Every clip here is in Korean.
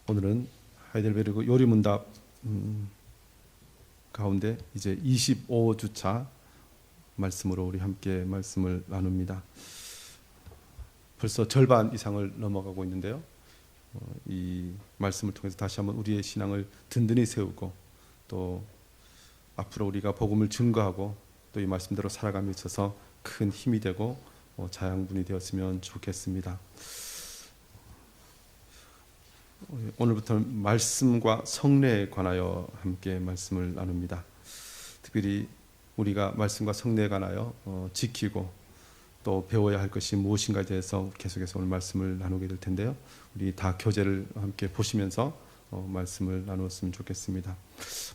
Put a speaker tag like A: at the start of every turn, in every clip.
A: 오늘은 하이델베르그 요리문답 가운데 이제 25주차 말씀으로 우리 함께 말씀을 나눕니다. 벌써 절반 이상을 넘어가고 있는데요. 이 말씀을 통해서 다시 한번 우리의 신앙을 든든히 세우고 또 앞으로 우리가 복음을 증거하고 또 이 말씀대로 살아감에 있어서 큰 힘이 되고 자양분이 되었으면 좋겠습니다. 오늘부터는 말씀과 성례에 관하여 함께 말씀을 나눕니다. 특별히 우리가 말씀과 성례에 관하여 지키고 또 배워야 할 것이 무엇인가에 대해서 계속해서 오늘 말씀을 나누게 될 텐데요. 우리 다 교재를 함께 보시면서 말씀을 나누었으면 좋겠습니다.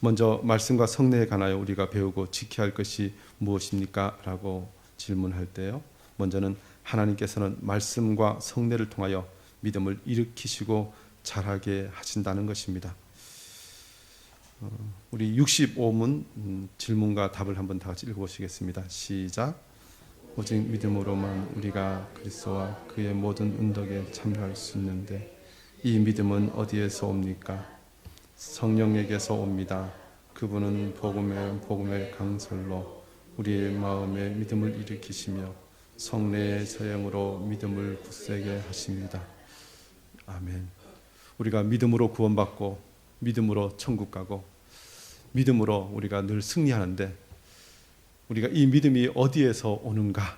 A: 먼저 말씀과 성례에 관하여 우리가 배우고 지켜야 할 것이 무엇입니까? 라고 질문할 때요. 먼저는 하나님께서는 말씀과 성례를 통하여 믿음을 일으키시고 자라게 하신다는 것입니다. 우리 65문 질문과 답을 한번 다 같이 읽어보시겠습니다. 시작. 오직 믿음으로만 우리가 그리스도와 그의 모든 은덕에 참여할 수 있는데 이 믿음은 어디에서 옵니까? 성령에게서 옵니다. 그분은 복음의 강설로 우리의 마음에 믿음을 일으키시며 성례의 서양으로 믿음을 굳세게 하십니다. 아멘. 우리가 믿음으로 구원받고 믿음으로 천국 가고 믿음으로 우리가 늘 승리하는데 우리가 이 믿음이 어디에서 오는가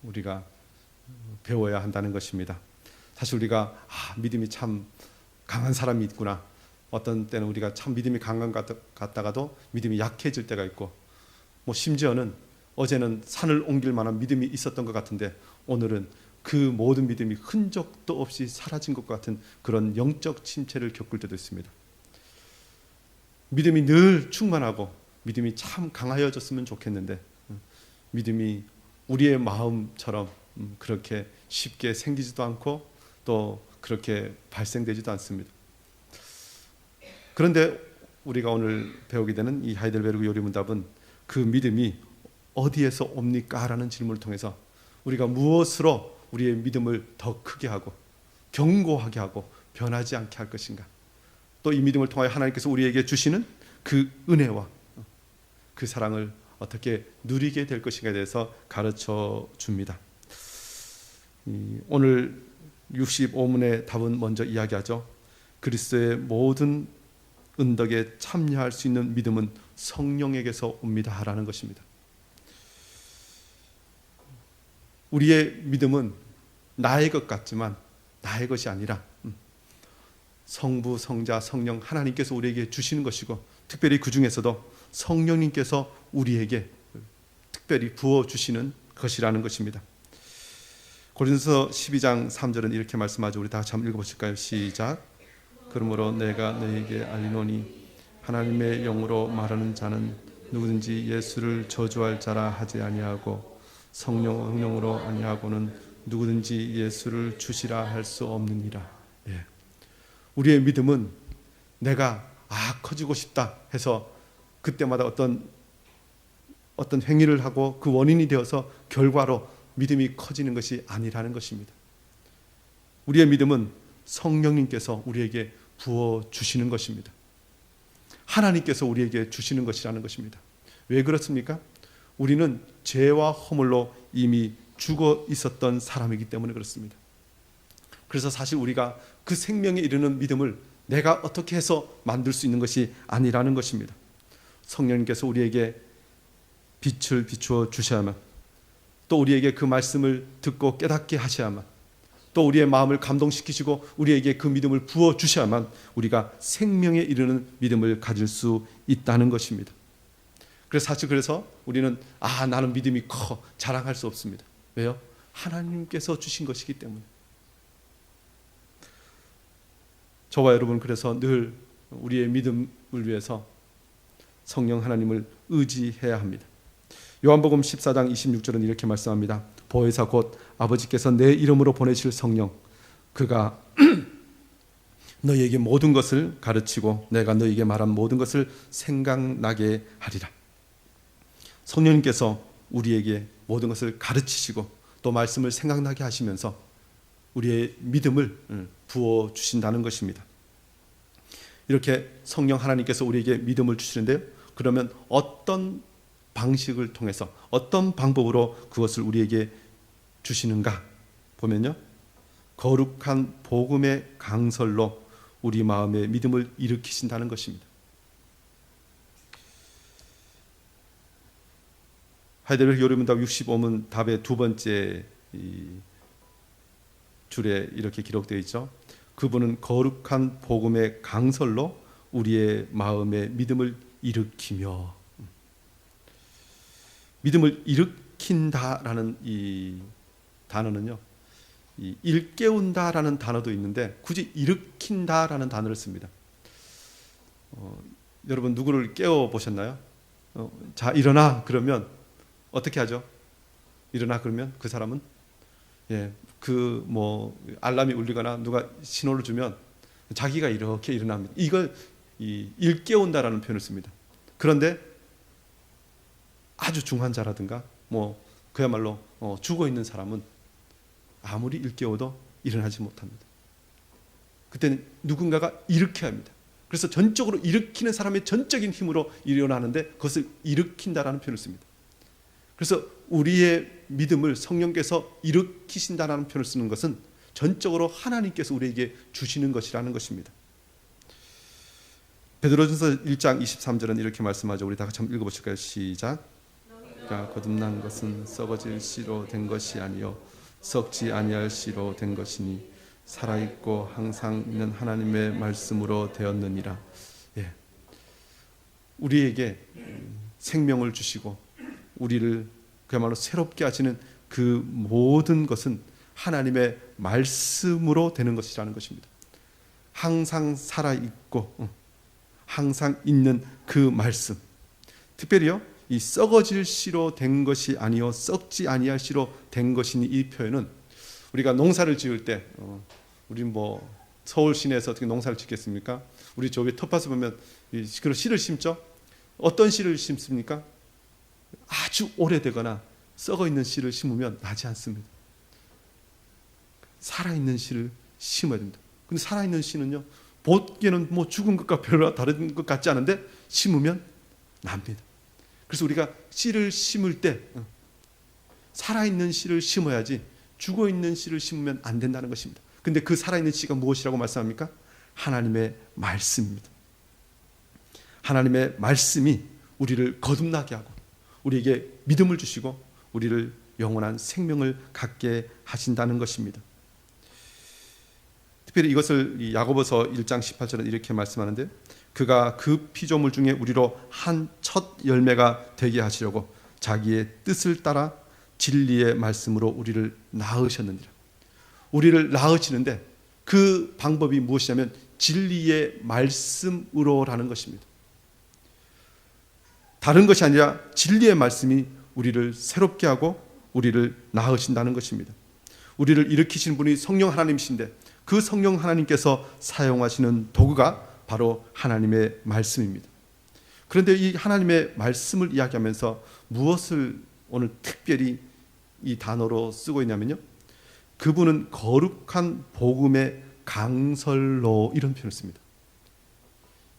A: 우리가 배워야 한다는 것입니다. 사실 우리가 믿음이 참 강한 사람이 있구나. 어떤 때는 우리가 참 믿음이 강한 것 같다가도 믿음이 약해질 때가 있고 심지어는 어제는 산을 옮길 만한 믿음이 있었던 것 같은데 오늘은 그 모든 믿음이 흔적도 없이 사라진 것 같은 그런 영적 침체를 겪을 때도 있습니다. 믿음이 늘 충만하고 믿음이 참 강하여졌으면 좋겠는데 믿음이 우리의 마음처럼 그렇게 쉽게 생기지도 않고 또 그렇게 발생되지도 않습니다. 그런데 우리가 오늘 배우게 되는 이 하이델베르그 요리문답은 그 믿음이 어디에서 옵니까? 라는 질문을 통해서 우리가 무엇으로 우리의 믿음을 더 크게 하고 견고하게 하고 변하지 않게 할 것인가, 또 이 믿음을 통하여 하나님께서 우리에게 주시는 그 은혜와 그 사랑을 어떻게 누리게 될 것인가에 대해서 가르쳐 줍니다. 오늘 65문의 답은 먼저 이야기하죠. 그리스도의 모든 은덕에 참여할 수 있는 믿음은 성령에게서 옵니다 라는 것입니다. 우리의 믿음은 나의 것 같지만 나의 것이 아니라 성부, 성자, 성령 하나님께서 우리에게 주시는 것이고 특별히 그 중에서도 성령님께서 우리에게 특별히 부어주시는 것이라는 것입니다. 고린도서 12장 3절은 이렇게 말씀하죠. 우리 다 같이 한번 읽어보실까요? 시작. 그러므로 내가 너에게 알리노니 하나님의 영으로 말하는 자는 누구든지 예수를 저주할 자라 하지 아니하고 성령으로 아니하고는 누구든지 예수를 주시라 할 수 없느니라. 예. 우리의 믿음은 내가 커지고 싶다 해서 그때마다 어떤 행위를 하고 그 원인이 되어서 결과로 믿음이 커지는 것이 아니라는 것입니다. 우리의 믿음은 성령님께서 우리에게 부어주시는 것입니다. 하나님께서 우리에게 주시는 것이라는 것입니다. 왜 그렇습니까? 우리는 죄와 허물로 이미 죽어 있었던 사람이기 때문에 그렇습니다. 그래서 사실 우리가 그 생명에 이르는 믿음을 내가 어떻게 해서 만들 수 있는 것이 아니라는 것입니다. 성령님께서 우리에게 빛을 비추어 주셔야만, 또 우리에게 그 말씀을 듣고 깨닫게 하셔야만, 또 우리의 마음을 감동시키시고 우리에게 그 믿음을 부어 주셔야만 우리가 생명에 이르는 믿음을 가질 수 있다는 것입니다. 그래서 우리는 나는 믿음이 커 자랑할 수 없습니다. 왜요? 하나님께서 주신 것이기 때문에. 저와 여러분 그래서 늘 우리의 믿음을 위해서 성령 하나님을 의지해야 합니다. 요한복음 14장 26절은 이렇게 말씀합니다. 보혜사 곧 아버지께서 내 이름으로 보내실 성령, 그가 너희에게 모든 것을 가르치고 내가 너희에게 말한 모든 것을 생각나게 하리라. 성령님께서 우리에게 모든 것을 가르치시고 또 말씀을 생각나게 하시면서 우리의 믿음을 부어주신다는 것입니다. 이렇게 성령 하나님께서 우리에게 믿음을 주시는데요. 그러면 어떤 방식을 통해서 어떤 방법으로 그것을 우리에게 주시는가 보면요. 거룩한 복음의 강설로 우리 마음의 믿음을 일으키신다는 것입니다. 하이델베르크 요리문답 65문 답의 두 번째 줄에 이렇게 기록되어 있죠. 그분은 거룩한 복음의 강설로 우리의 마음의 믿음을 일으키며, 믿음을 일으킨다라는 이 단어는요, 이 일깨운다라는 단어도 있는데 굳이 일으킨다라는 단어를 씁니다. 여러분 누구를 깨워 보셨나요? 자 일어나 그러면 어떻게 하죠? 일어나 그러면 그 사람은 그 뭐 알람이 울리거나 누가 신호를 주면 자기가 이렇게 일어납니다. 이걸 일깨운다라는 표현을 씁니다. 그런데 아주 중환자라든가 뭐 그야말로 죽어 있는 사람은 아무리 일깨워도 일어나지 못합니다. 그때는 누군가가 일으켜야 합니다. 그래서 전적으로 일으키는 사람의 전적인 힘으로 일어나는데 그것을 일으킨다라는 표현을 씁니다. 그래서 우리의 믿음을 성령께서 일으키신다라는 표현을 쓰는 것은 전적으로 하나님께서 우리에게 주시는 것이라는 것입니다. 베드로전서 1장 23절은 이렇게 말씀하죠. 우리 다 같이 한번 읽어보실까요? 시작. 그러니까 거듭난 것은 썩어질 씨로 된 것이 아니요 썩지 아니할 씨로 된 것이니 살아있고 항상 있는 하나님의 말씀으로 되었느니라. 우리에게 생명을 주시고 우리를 그야말로 새롭게 하시는 그 모든 것은 하나님의 말씀으로 되는 것이라는 것입니다. 항상 살아있고 항상 있는 그 말씀, 특별히요 이 썩어질 씨로 된 것이 아니요 썩지 아니할 씨로 된 것이니, 이 표현은 우리가 농사를 지을 때 우리 뭐 서울 시내에서 어떻게 농사를 짓겠습니까? 우리 저기 텃밭에 보면 그런 씨를 심죠. 어떤 씨를 심습니까? 아주 오래되거나 썩어있는 씨를 심으면 나지 않습니다. 살아있는 씨를 심어야 됩니다. 근데 살아있는 씨는요 보기에는 뭐 죽은 것과 별로 다른 것 같지 않은데 심으면 납니다. 그래서 우리가 씨를 심을 때 살아있는 씨를 심어야지 죽어있는 씨를 심으면 안 된다는 것입니다. 근데 그 살아있는 씨가 무엇이라고 말씀합니까? 하나님의 말씀입니다. 하나님의 말씀이 우리를 거듭나게 하고 우리에게 믿음을 주시고 우리를 영원한 생명을 갖게 하신다는 것입니다. 특별히 이것을 야고보서 1장 18절은 이렇게 말씀하는데, 그가 그 피조물 중에 우리로 한 첫 열매가 되게 하시려고 자기의 뜻을 따라 진리의 말씀으로 우리를 낳으셨느니라. 우리를 낳으시는데 그 방법이 무엇이냐면 진리의 말씀으로라는 것입니다. 다른 것이 아니라 진리의 말씀이 우리를 새롭게 하고 우리를 낳으신다는 것입니다. 우리를 일으키시는 분이 성령 하나님이신데 그 성령 하나님께서 사용하시는 도구가 바로 하나님의 말씀입니다. 그런데 이 하나님의 말씀을 이야기하면서 무엇을 오늘 특별히 이 단어로 쓰고 있냐면요, 그분은 거룩한 복음의 강설로, 이런 표현을 씁니다.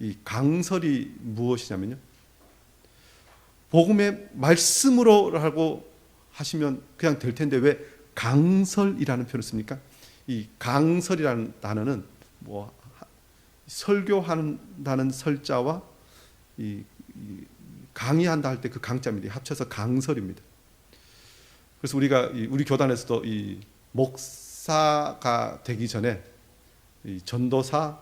A: 이 강설이 무엇이냐면요, 복음의 말씀으로라고 하시면 그냥 될 텐데 왜 강설이라는 표현을 씁니까? 이 강설이라는 단어는 뭐 설교한다는 설자와 이 강의한다 할 때 그 강자입니다. 합쳐서 강설입니다. 그래서 우리가 우리 교단에서도 이 목사가 되기 전에 이 전도사,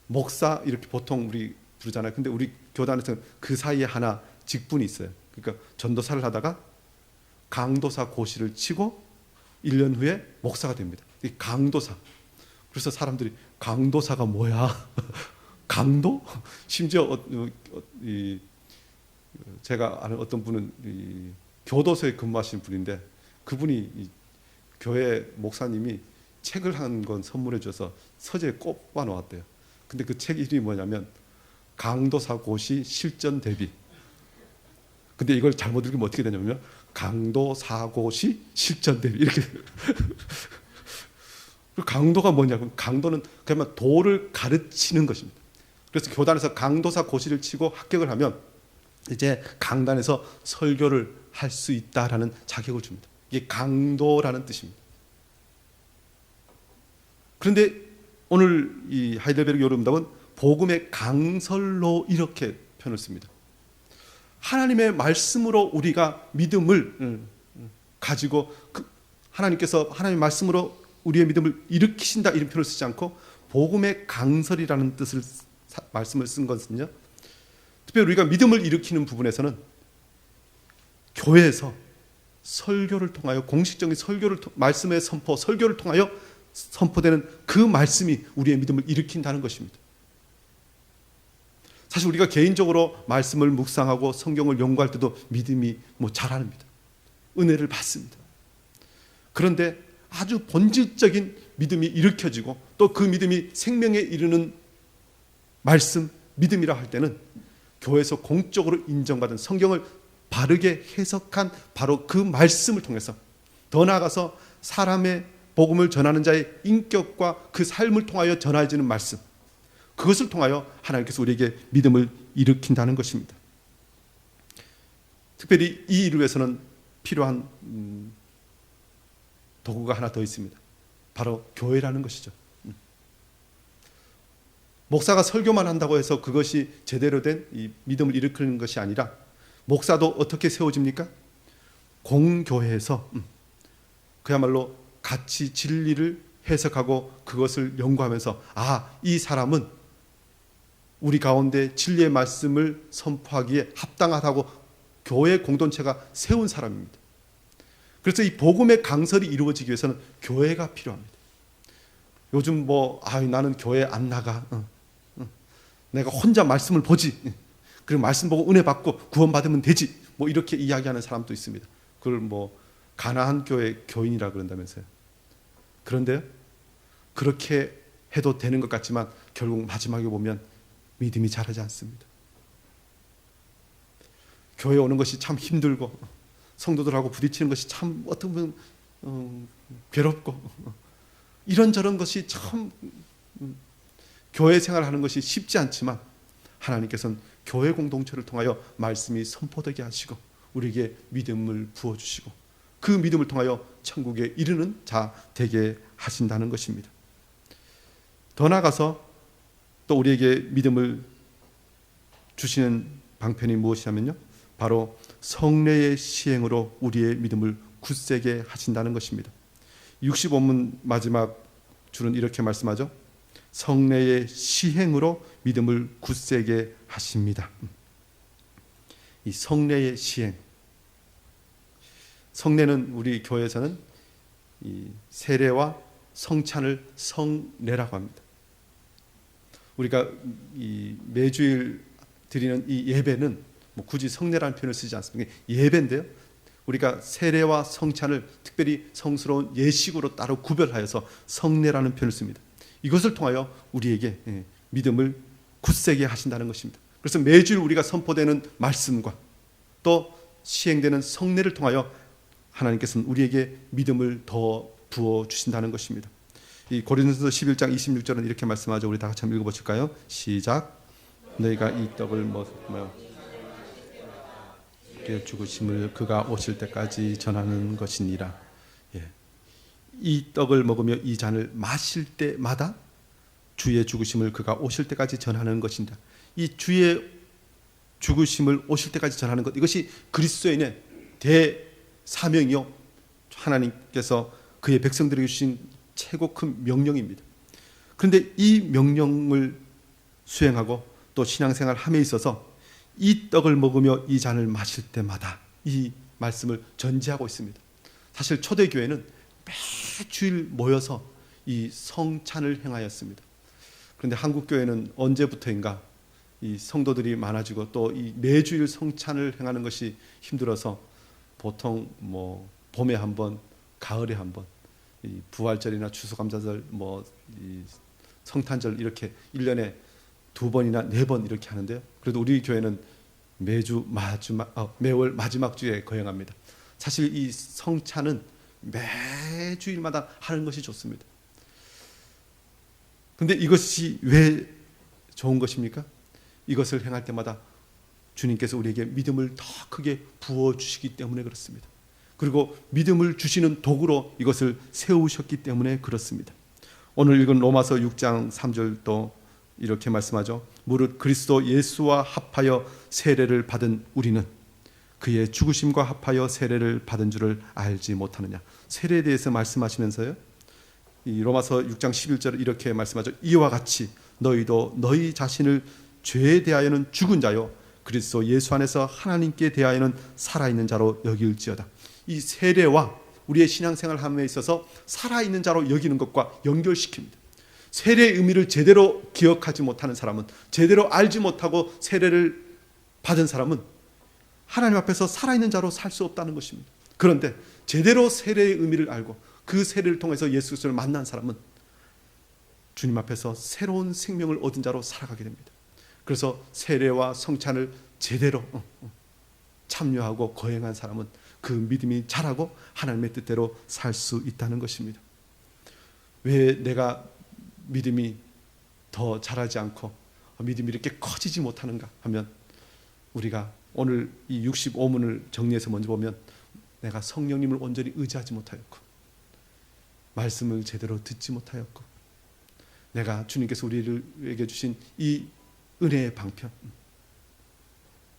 A: 목사 이렇게 보통 우리 부르잖아요. 근데 우리 교단에서는 그 사이에 하나 직분이 있어요. 그러니까 전도사를 하다가 강도사 고시를 치고 1년 후에 목사가 됩니다. 이 강도사. 그래서 사람들이 강도사가 뭐야? 강도? 심지어 제가 아는 어떤 분은 교도소에 근무하시는 분인데 그분이 교회 목사님이 책을 한 권 선물해 줘서 서재에 꼽아 놓았대요. 근데 그 책 이름이 뭐냐면 강도사 고시 실전 대비. 근데 이걸 잘못 읽으면 어떻게 되냐면 강도사고시 실전 대비 이렇게. 강도가 뭐냐면 강도는 그야말로 도를 가르치는 것입니다. 그래서 교단에서 강도사 고시를 치고 합격을 하면 이제 강단에서 설교를 할 수 있다라는 자격을 줍니다. 이게 강도라는 뜻입니다. 그런데 오늘 이 하이델베르그 요름답은 복음의 강설로 이렇게 표현을 씁니다. 하나님의 말씀으로 우리가 믿음을 가지고 하나님께서 하나님의 말씀으로 우리의 믿음을 일으키신다 이런 표현을 쓰지 않고 복음의 강설이라는 뜻을 말씀을 쓴 것은요. 특별히 우리가 믿음을 일으키는 부분에서는 교회에서 설교를 통하여 공식적인 설교를 말씀의 선포, 설교를 통하여 선포되는 그 말씀이 우리의 믿음을 일으킨다는 것입니다. 사실 우리가 개인적으로 말씀을 묵상하고 성경을 연구할 때도 믿음이 자랍니다. 은혜를 받습니다. 그런데 아주 본질적인 믿음이 일으켜지고 또 그 믿음이 생명에 이르는 말씀, 믿음이라 할 때는 교회에서 공적으로 인정받은 성경을 바르게 해석한 바로 그 말씀을 통해서 더 나아가서 사람의 복음을 전하는 자의 인격과 그 삶을 통하여 전해지는 말씀, 그것을 통하여 하나님께서 우리에게 믿음을 일으킨다는 것입니다. 특별히 이 일을 위해서는 필요한 도구가 하나 더 있습니다. 바로 교회라는 것이죠. 목사가 설교만 한다고 해서 그것이 제대로 된 이 믿음을 일으키는 것이 아니라 목사도 어떻게 세워집니까? 공교회에서 그야말로 같이 진리를 해석하고 그것을 연구하면서 이 사람은 우리 가운데 진리의 말씀을 선포하기에 합당하다고 교회 공동체가 세운 사람입니다. 그래서 이 복음의 강설이 이루어지기 위해서는 교회가 필요합니다. 요즘 나는 교회 안 나가. 내가 혼자 말씀을 보지. 그리고 말씀 보고 은혜 받고 구원 받으면 되지. 이렇게 이야기하는 사람도 있습니다. 그걸 가나안 교회 교인이라 그런다면서요. 그런데요, 그렇게 해도 되는 것 같지만 결국 마지막에 보면 믿음이 자라지 않습니다. 교회에 오는 것이 참 힘들고 성도들하고 부딪히는 것이 참 어떻게 보면 괴롭고 이런저런 것이 참 교회 생활하는 것이 쉽지 않지만 하나님께서는 교회 공동체를 통하여 말씀이 선포되게 하시고 우리에게 믿음을 부어주시고 그 믿음을 통하여 천국에 이르는 자 되게 하신다는 것입니다. 더 나아가서 또 우리에게 믿음을 주시는 방편이 무엇이냐면요, 바로 성례의 시행으로 우리의 믿음을 굳세게 하신다는 것입니다. 65문 마지막 줄은 이렇게 말씀하죠. 성례의 시행으로 믿음을 굳세게 하십니다. 이 성례의 시행, 성례는 우리 교회에서는 이 세례와 성찬을 성례라고 합니다. 우리가 이 매주일 드리는 이 예배는 굳이 성례라는 표현을 쓰지 않습니다. 예배인데요, 우리가 세례와 성찬을 특별히 성스러운 예식으로 따로 구별하여서 성례라는 표현을 씁니다. 이것을 통하여 우리에게 믿음을 굳세게 하신다는 것입니다. 그래서 매주일 우리가 선포되는 말씀과 또 시행되는 성례를 통하여 하나님께서는 우리에게 믿음을 더 부어주신다는 것입니다. 이 고린도서 11장 26절은 이렇게 말씀하죠. 우리 다 같이 한번 읽어보실까요? 시작. 너희가 이 떡을 죽으심을 그가 오실 때까지 전하는 것이니라. 이 떡을 먹으며 이 잔을 마실 때마다 주의 죽으심을 그가 오실 때까지 전하는 것이니라. 이 주의 죽으심을 오실 때까지 전하는 것, 이것이 그리스도인의 대사명이요, 하나님께서 그의 백성들에게 주신 최고 큰 명령입니다. 그런데 이 명령을 수행하고 또 신앙생활 함에 있어서 이 떡을 먹으며 이 잔을 마실 때마다 이 말씀을 전제하고 있습니다. 사실 초대교회는 매주일 모여서 이 성찬을 행하였습니다. 그런데 한국교회는 언제부터인가 이 성도들이 많아지고 또 이 매주일 성찬을 행하는 것이 힘들어서 보통 봄에 한 번, 가을에 한 번, 이 부활절이나 추수감사절, 이 성탄절 이렇게 1년에 2번이나 4번 이렇게 하는데요. 그래도 우리 교회는 매월 마지막 주에 거행합니다. 사실 이 성찬은 매주일마다 하는 것이 좋습니다. 그런데 이것이 왜 좋은 것입니까? 이것을 행할 때마다 주님께서 우리에게 믿음을 더 크게 부어주시기 때문에 그렇습니다. 그리고 믿음을 주시는 도구로 이것을 세우셨기 때문에 그렇습니다. 오늘 읽은 로마서 6장 3절도 이렇게 말씀하죠. 무릇 그리스도 예수와 합하여 세례를 받은 우리는 그의 죽으심과 합하여 세례를 받은 줄을 알지 못하느냐. 세례에 대해서 말씀하시면서요, 이 로마서 6장 11절 이렇게 말씀하죠. 이와 같이 너희도 너희 자신을 죄에 대하여는 죽은 자요 그리스도 예수 안에서 하나님께 대하여는 살아있는 자로 여길지어다. 이 세례와 우리의 신앙생활함에 있어서 살아있는 자로 여기는 것과 연결시킵니다. 세례의 의미를 제대로 기억하지 못하는 사람은, 제대로 알지 못하고 세례를 받은 사람은 하나님 앞에서 살아있는 자로 살 수 없다는 것입니다. 그런데 제대로 세례의 의미를 알고 그 세례를 통해서 예수 그리스도를 만난 사람은 주님 앞에서 새로운 생명을 얻은 자로 살아가게 됩니다. 그래서 세례와 성찬을 제대로 참여하고 거행한 사람은 그 믿음이 자라고 하나님의 뜻대로 살 수 있다는 것입니다. 왜 내가 믿음이 더 자라지 않고 믿음이 이렇게 커지지 못하는가 하면, 우리가 오늘 이 65문을 정리해서 먼저 보면 내가 성령님을 온전히 의지하지 못하였고, 말씀을 제대로 듣지 못하였고, 내가 주님께서 우리에게 주신 이 은혜의 방편,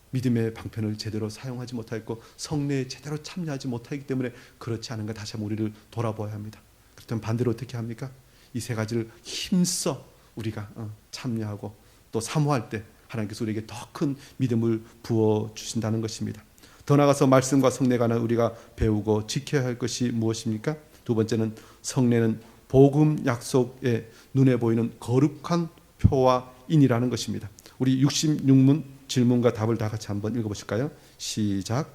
A: 믿음의 방편을 제대로 사용하지 못하였고, 성례에 제대로 참여하지 못하기 때문에 그렇지 않은가 다시 한번 우리를 돌아보아야 합니다. 그렇다면 반대로 어떻게 합니까? 이 세 가지를 힘써 우리가 참여하고 또 사모할 때 하나님께서 우리에게 더 큰 믿음을 부어주신다는 것입니다. 더 나아가서 말씀과 성례가 우리가 배우고 지켜야 할 것이 무엇입니까? 두 번째는 성례는 복음 약속에 눈에 보이는 거룩한 표와 인이라는 것입니다. 우리 66문 질문과 답을 다 같이 한번 읽어보실까요? 시작.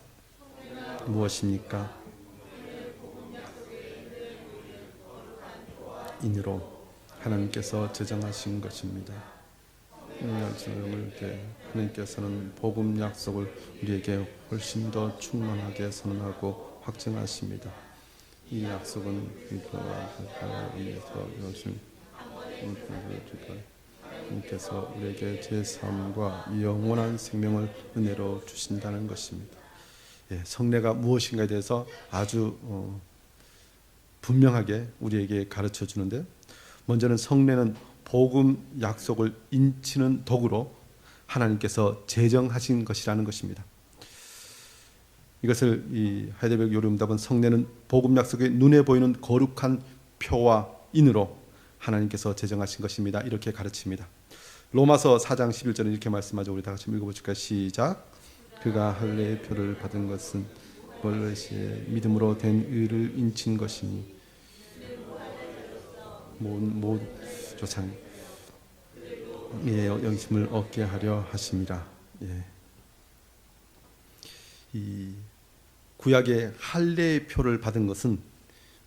A: 무엇입니까? 인으로 하나님께서 제정하신 것입니다. 하나님께서는 복음 약속을 우리에게 훨씬 더 충만하게 선언하고 확증하십니다. 이 약속은 하나님께서 우리에게 제3과 영원한 생명을 은혜로 주신다는 것입니다. 성례가 무엇인가에 대해서 아주 분명하게 우리에게 가르쳐 주는데, 먼저는 성례는 복음 약속을 인치는 도구로 하나님께서 제정하신 것이라는 것입니다. 이것을 이 하이델베르그 요리음답은 성례는 복음 약속의 눈에 보이는 거룩한 표와 인으로 하나님께서 제정하신 것입니다. 이렇게 가르칩니다. 로마서 4장 11절은 이렇게 말씀하죠. 우리 다 같이 읽어보실까요? 시작. 그가 할례의 표를 받은 것은 원래시에 믿음으로 된 의를 인친 것이니 조상 영심을 얻게 하려 하심이라. 이 구약의 할례의 표를 받은 것은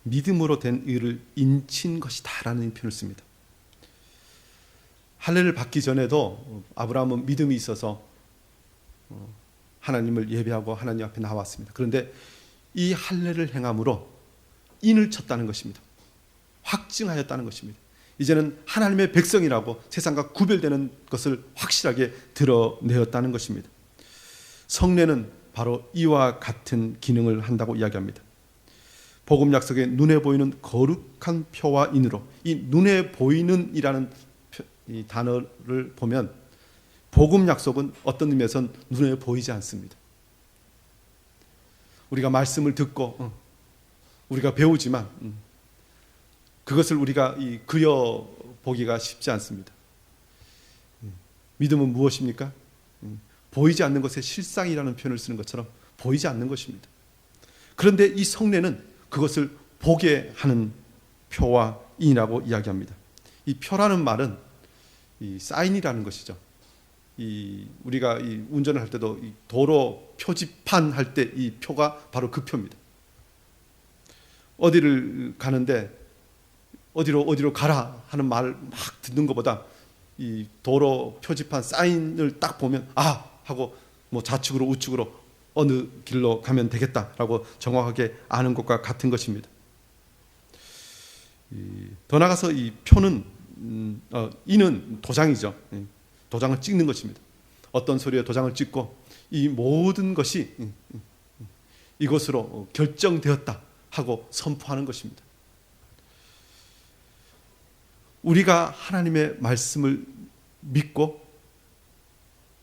A: 믿음으로 된 의를 인친 것이다라는 표현을 씁니다. 할례를 받기 전에도 아브라함은 믿음이 있어서 하나님을 예배하고 하나님 앞에 나왔습니다. 그런데 이 할례를 행함으로 인을 쳤다는 것입니다. 확증하였다는 것입니다. 이제는 하나님의 백성이라고 세상과 구별되는 것을 확실하게 드러내었다는 것입니다. 성례는 바로 이와 같은 기능을 한다고 이야기합니다. 복음 약속의 눈에 보이는 거룩한 표와 인으로, 이 눈에 보이는 이라는 이 단어를 보면 복음 약속은 어떤 의미에서는 눈에 보이지 않습니다. 우리가 말씀을 듣고 우리가 배우지만 그것을 우리가 그려보기가 쉽지 않습니다. 믿음은 무엇입니까? 보이지 않는 것의 실상이라는 표현을 쓰는 것처럼 보이지 않는 것입니다. 그런데 이 성례는 그것을 보게 하는 표와 인이라고 이야기합니다. 이 표라는 말은 이 사인이라는 것이죠. 우리가 운전을 할 때도 도로 표지판 할 때 이 표가 바로 그 표입니다. 어디를 가는데 어디로 가라 하는 말을 막 듣는 것보다 이 도로 표지판 사인을 딱 보면 하고 뭐 좌측으로 우측으로 어느 길로 가면 되겠다라고 정확하게 아는 것과 같은 것입니다. 더 나아가서 이 표는 인은 도장이죠. 도장을 찍는 것입니다. 어떤 소리에 도장을 찍고 이 모든 것이 이것으로 결정되었다 하고 선포하는 것입니다. 우리가 하나님의 말씀을 믿고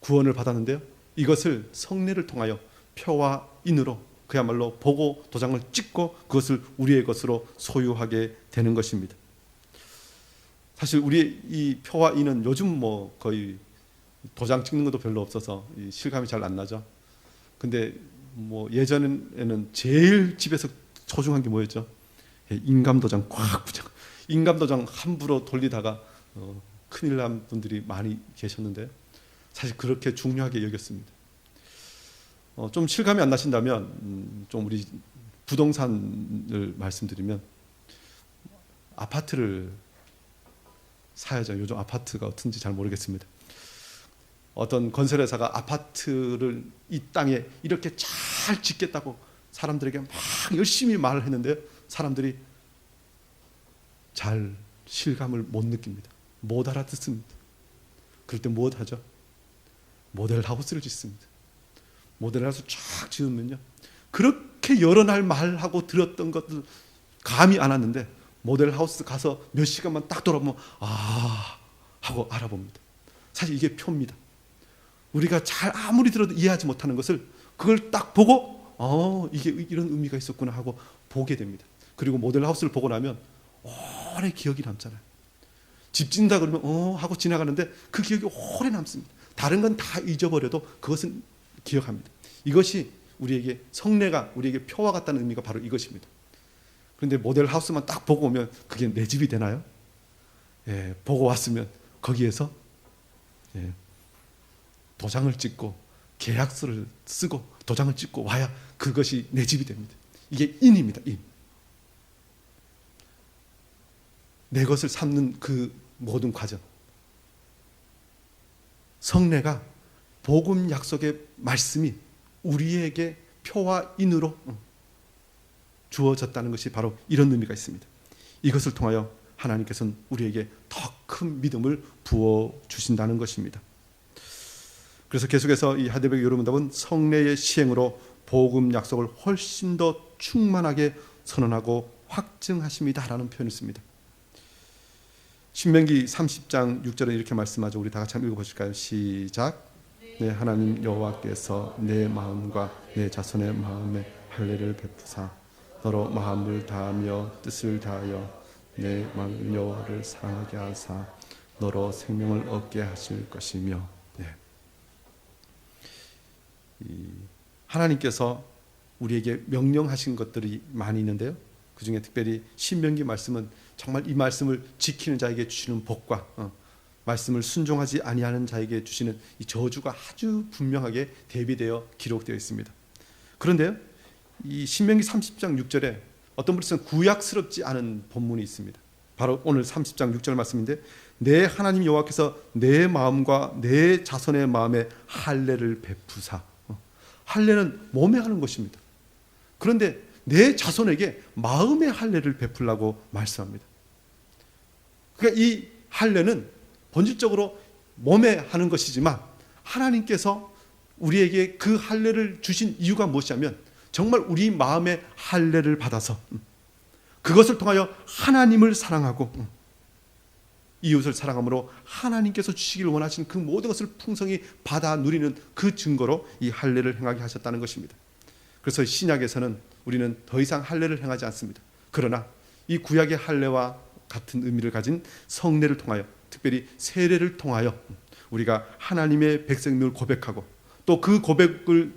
A: 구원을 받았는데요, 이것을 성례를 통하여 표와 인으로 그야말로 보고 도장을 찍고 그것을 우리의 것으로 소유하게 되는 것입니다. 사실 우리의 이 표와 인은 요즘 뭐 거의 도장 찍는 것도 별로 없어서 실감이 잘 안 나죠. 근데 뭐 예전에는 제일 집에서 소중한 게 뭐였죠? 인감 도장 꽉 붙여. 인감 도장 함부로 돌리다가 큰일 난 분들이 많이 계셨는데 사실 그렇게 중요하게 여겼습니다. 좀 실감이 안 나신다면 좀 우리 부동산을 말씀드리면 아파트를 사야죠. 요즘 아파트가 어떤지 잘 모르겠습니다. 어떤 건설회사가 아파트를 이 땅에 이렇게 잘 짓겠다고 사람들에게 막 열심히 말을 했는데 사람들이 잘 실감을 못 느낍니다. 못 알아듣습니다. 그럴 때 무엇 하죠? 모델하우스를 짓습니다. 모델하우스 쫙 지으면요, 그렇게 여러 날 말하고 들었던 것들 감이 안 왔는데 모델하우스 가서 몇 시간만 딱 돌아보면 아 하고 알아봅니다. 사실 이게 표입니다. 우리가 잘 아무리 들어도 이해하지 못하는 것을 그걸 딱 보고 이게 이런 의미가 있었구나 하고 보게 됩니다. 그리고 모델하우스를 보고 나면 오래 기억이 남잖아요. 집 짓는다 그러면 하고 지나가는데 그 기억이 오래 남습니다. 다른 건 다 잊어버려도 그것은 기억합니다. 이것이 우리에게 성례가 우리에게 표와 같다는 의미가 바로 이것입니다. 그런데 모델하우스만 딱 보고 오면 그게 내 집이 되나요? 예, 보고 왔으면 거기에서 도장을 찍고 계약서를 쓰고 도장을 찍고 와야 그것이 내 집이 됩니다. 이게 인입니다. 인. 내 것을 삼는 그 모든 과정. 성례가 복음 약속의 말씀이 우리에게 표와 인으로 주어졌다는 것이 바로 이런 의미가 있습니다. 이것을 통하여 하나님께서는 우리에게 더 큰 믿음을 부어 주신다는 것입니다. 그래서 계속해서 이 하데베게 여러분답은 성례의 시행으로 복음 약속을 훨씬 더 충만하게 선언하고 확증하십니다라는 표현을 씁니다. 신명기 30장 6절에 이렇게 말씀하죠. 우리 다 같이 한번 읽어보실까요? 시작. 내 하나님 여호와께서 내 마음과 내 자손의 마음에 할례를 베푸사 너로 마음을 다하며 뜻을 다하여 내 마음 여호와를 사랑하게 하사 너로 생명을 얻게 하실 것이며. 하나님께서 우리에게 명령하신 것들이 많이 있는데요, 그 중에 특별히 신명기 말씀은 정말 이 말씀을 지키는 자에게 주시는 복과 말씀을 순종하지 아니하는 자에게 주시는 이 저주가 아주 분명하게 대비되어 기록되어 있습니다. 그런데요, 이 신명기 30장 6절에 어떤 분께서는 구약스럽지 않은 본문이 있습니다. 바로 오늘 30장 6절 말씀인데, 내 하나님 여호와께서 내 마음과 내 자손의 마음에 할례를 베푸사. 할례는 몸에 하는 것입니다. 그런데 내 자손에게 마음의 할례를 베풀라고 말씀합니다. 그러니까 이 할례는 본질적으로 몸에 하는 것이지만 하나님께서 우리에게 그 할례를 주신 이유가 무엇이냐면 정말 우리 마음의 할례를 받아서 그것을 통하여 하나님을 사랑하고 이웃을 사랑함으로 하나님께서 주시기를 원하신 그 모든 것을 풍성히 받아 누리는 그 증거로 이 할례를 행하게 하셨다는 것입니다. 그래서 신약에서는 우리는 더 이상 할례를 행하지 않습니다. 그러나 이 구약의 할례와 같은 의미를 가진 성례를 통하여, 특별히 세례를 통하여 우리가 하나님의 백성임을 고백하고 또 그 고백을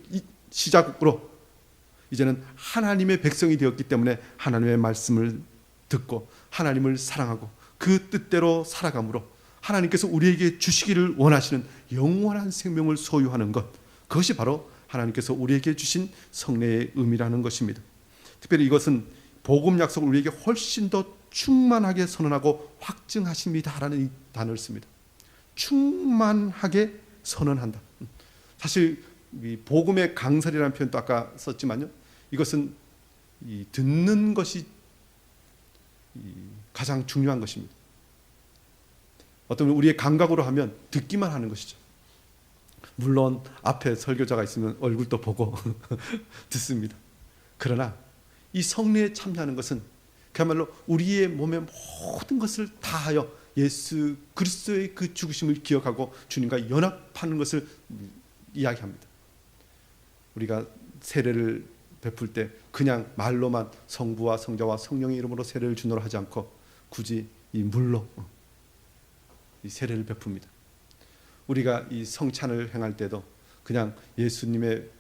A: 시작으로 이제는 하나님의 백성이 되었기 때문에 하나님의 말씀을 듣고 하나님을 사랑하고 그 뜻대로 살아감으로 하나님께서 우리에게 주시기를 원하시는 영원한 생명을 소유하는 것, 그것이 바로 하나님께서 우리에게 주신 성례의 의미라는 것입니다. 특별히 이것은 복음 약속을 우리에게 훨씬 더 충만하게 선언하고 확증하십니다라는 이 단어를 씁니다. 충만하게 선언한다. 사실 이 복음의 강설이라는 표현도 아까 썼지만요, 이것은 이 듣는 것이 가장 중요한 것입니다. 어떤 우리의 감각으로 하면 듣기만 하는 것이죠. 물론 앞에 설교자가 있으면 얼굴도 보고 듣습니다. 그러나 이 성례에 참여하는 것은 그야말로 우리의 몸의 모든 것을 다하여 예수 그리스도의 그 죽으심을 기억하고 주님과 연합하는 것을 이야기합니다. 우리가 세례를 베풀 때 그냥 말로만 성부와 성자와 성령의 이름으로 세례를 주노라 하지 않고 굳이 이 물로 이 세례를 베풉니다. 우리가 이 성찬을 행할 때도 그냥 예수님의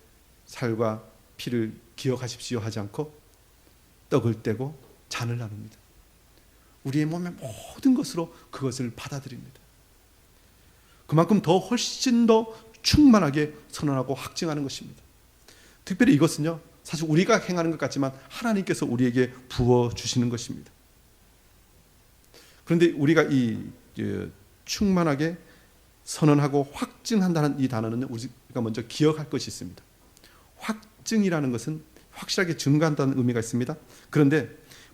A: 살과 피를 기억하십시오 하지 않고 떡을 떼고 잔을 나눕니다. 우리의 몸의 모든 것으로 그것을 받아들입니다. 그만큼 더 훨씬 더 충만하게 선언하고 확증하는 것입니다. 특별히 이것은요, 사실 우리가 행하는 것 같지만 하나님께서 우리에게 부어주시는 것입니다. 그런데 우리가 이 충만하게 선언하고 확증한다는 이 단어는 우리가 먼저 기억할 것이 있습니다. 확증이라는 것은 확실하게 증거한다는 의미가 있습니다. 그런데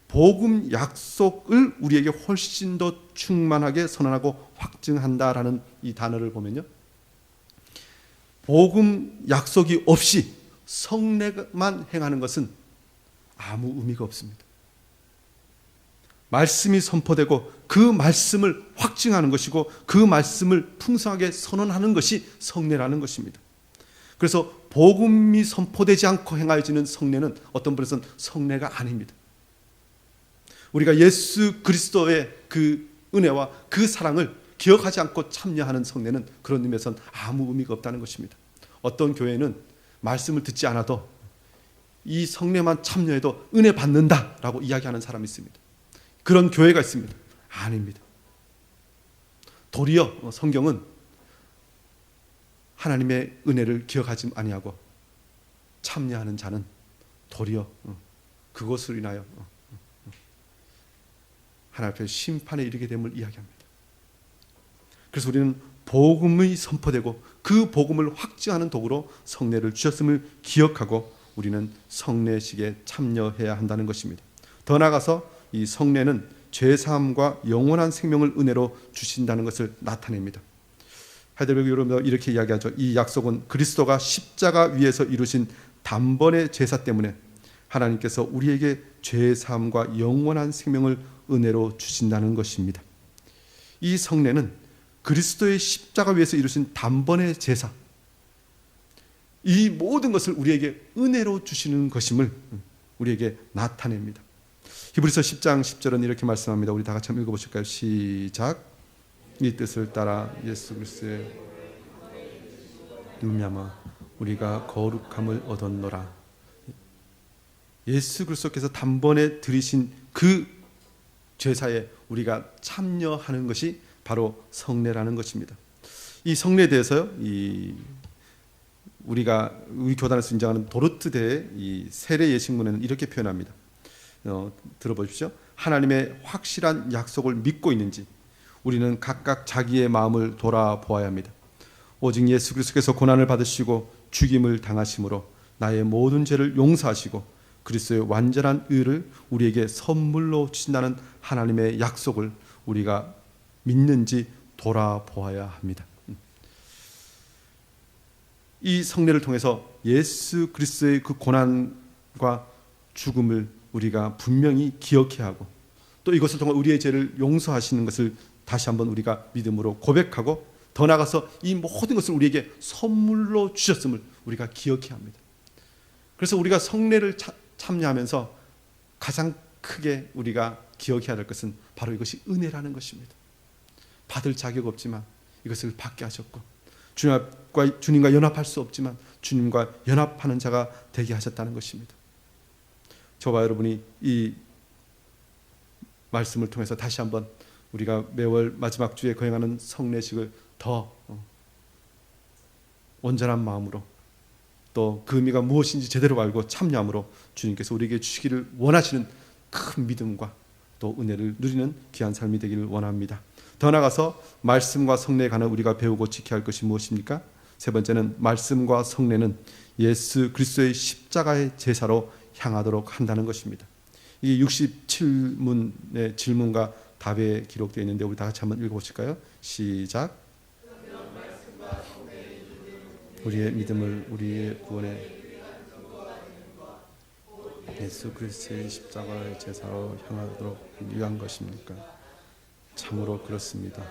A: 복음 약속을 우리에게 훨씬 더 충만하게 선언하고 확증한다라는 이 단어를 보면요, 복음 약속이 없이 성례만 행하는 것은 아무 의미가 없습니다. 말씀이 선포되고 그 말씀을 확증하는 것이고 그 말씀을 풍성하게 선언하는 것이 성례라는 것입니다. 그래서 복음이 선포되지 않고 행하여지는 성례는 어떤 분에서는 성례가 아닙니다. 우리가 예수 그리스도의 그 은혜와 그 사랑을 기억하지 않고 참여하는 성례는 그런 의미에서는 아무 의미가 없다는 것입니다. 어떤 교회는 말씀을 듣지 않아도 이 성례만 참여해도 은혜 받는다라고 이야기하는 사람이 있습니다. 그런 교회가 있습니다. 아닙니다. 도리어 성경은 하나님의 은혜를 기억하지 아니하고 참여하는 자는 도리어 그것으로 인하여 하나님 앞에 심판에 이르게 됨을 이야기합니다. 그래서 우리는 복음이 선포되고 그 복음을 확증하는 도구로 성례를 주셨음을 기억하고 우리는 성례식에 참여해야 한다는 것입니다. 더 나아가서 이 성례는 죄사함과 영원한 생명을 은혜로 주신다는 것을 나타냅니다. 하이델베르그 여러분도 이렇게 이야기하죠. 이 약속은 그리스도가 십자가 위에서 이루신 단번의 제사 때문에 하나님께서 우리에게 죄사함과 영원한 생명을 은혜로 주신다는 것입니다. 이 성례는 그리스도의 십자가 위에서 이루신 단번의 제사, 이 모든 것을 우리에게 은혜로 주시는 것임을 우리에게 나타냅니다. 히브리서 10장 10절은 이렇게 말씀합니다. 우리 다 같이 한번 읽어보실까요? 시작. 이 뜻을 따라 예수 그리스도의 말미암아 우리가 거룩함을 얻었노라. 예수 그리스도께서 단번에 드리신 그 제사에 우리가 참여하는 것이 바로 성례라는 것입니다. 이 성례에 대해서요, 우리가 우리 교단에서 인정하는 도르트대의 이 세례 예식문에는 이렇게 표현합니다. 들어보십시오. 하나님의 확실한 약속을 믿고 있는지 우리는 각각 자기의 마음을 돌아보아야 합니다. 오직 예수 그리스도께서 고난을 받으시고 죽임을 당하심으로 나의 모든 죄를 용서하시고 그리스도의 완전한 의를 우리에게 선물로 주신다는 하나님의 약속을 우리가 믿는지 돌아보아야 합니다. 이 성례를 통해서 예수 그리스도의 그 고난과 죽음을 우리가 분명히 기억해야 하고 또 이것을 통해 우리의 죄를 용서하시는 것을 다시 한번 우리가 믿음으로 고백하고 더 나아가서 이 모든 것을 우리에게 선물로 주셨음을 우리가 기억해야 합니다. 그래서 우리가 성례를 참여하면서 가장 크게 우리가 기억해야 될 것은 바로 이것이 은혜라는 것입니다. 받을 자격 없지만 이것을 받게 하셨고 주님과 연합할 수 없지만 주님과 연합하는 자가 되게 하셨다는 것입니다. 저와 여러분이 이 말씀을 통해서 다시 한번 우리가 매월 마지막 주에 거행하는 성례식을 더 온전한 마음으로 또 그 의미가 무엇인지 제대로 알고 참여함으로 주님께서 우리에게 주시기를 원하시는 큰 믿음과 또 은혜를 누리는 귀한 삶이 되기를 원합니다. 더 나아가서 말씀과 성례에 관한 우리가 배우고 지켜야 할 것이 무엇입니까? 세 번째는 말씀과 성례는 예수 그리스도의 십자가의 제사로 향하도록 한다는 것입니다. 이 67문의 질문과 답에 기록되어 있는데 우리 다 같이 한번 읽어보실까요? 시작. 우리의 믿음을 우리의 구원에 예수 그리스도의 십자가의 제사로 향하도록 위한 것입니까? 참으로 그렇습니다.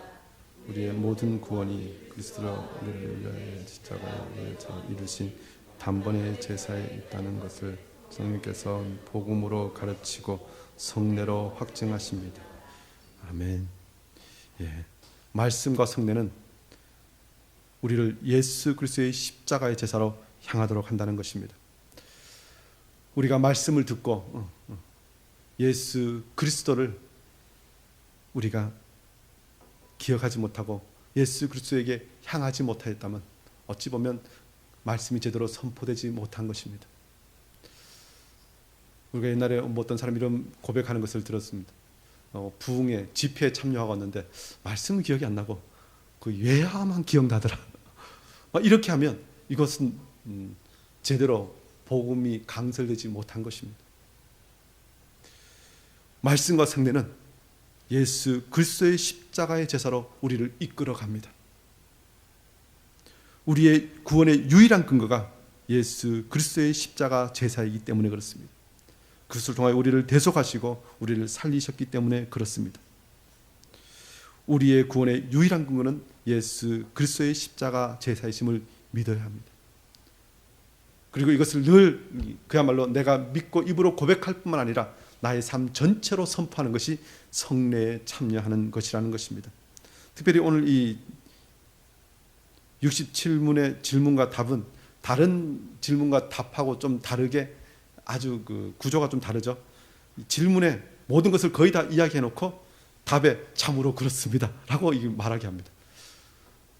A: 우리의 모든 구원이 그리스도로 우리를 위하여 십자가에 이루신 단번의 제사에 있다는 것을 성령께서 복음으로 가르치고 성례로 확증하십니다. 아멘. 예. 말씀과 성례는 우리를 예수 그리스도의 십자가의 제사로 향하도록 한다는 것입니다. 우리가 말씀을 듣고 예수 그리스도를 우리가 기억하지 못하고 예수 그리스도에게 향하지 못하였다면 어찌 보면 말씀이 제대로 선포되지 못한 것입니다. 우리가 옛날에 어떤 사람이 이런 고백하는 것을 들었습니다. 부흥회 집회에 참여하고 왔는데 말씀은 기억이 안 나고 그 예화만 기억나더라. 이렇게 하면 이것은 제대로 복음이 강설되지 못한 것입니다. 말씀과 성례는 예수 그리스도의 십자가의 제사로 우리를 이끌어 갑니다. 우리의 구원의 유일한 근거가 예수 그리스도의 십자가 제사이기 때문에 그렇습니다. 그것을 통하여 우리를 대속하시고 우리를 살리셨기 때문에 그렇습니다. 우리의 구원의 유일한 근거는 예수 그리스도의 십자가 제사이심을 믿어야 합니다. 그리고 이것을 늘 그야말로 내가 믿고 입으로 고백할 뿐만 아니라 나의 삶 전체로 선포하는 것이 성례에 참여하는 것이라는 것입니다. 특별히 오늘 이 67문의 질문과 답은 다른 질문과 답하고 좀 다르게 아주 그 구조가 좀 다르죠. 질문에 모든 것을 거의 다 이야기해 놓고 답에 참으로 그렇습니다 라고 말하게 합니다.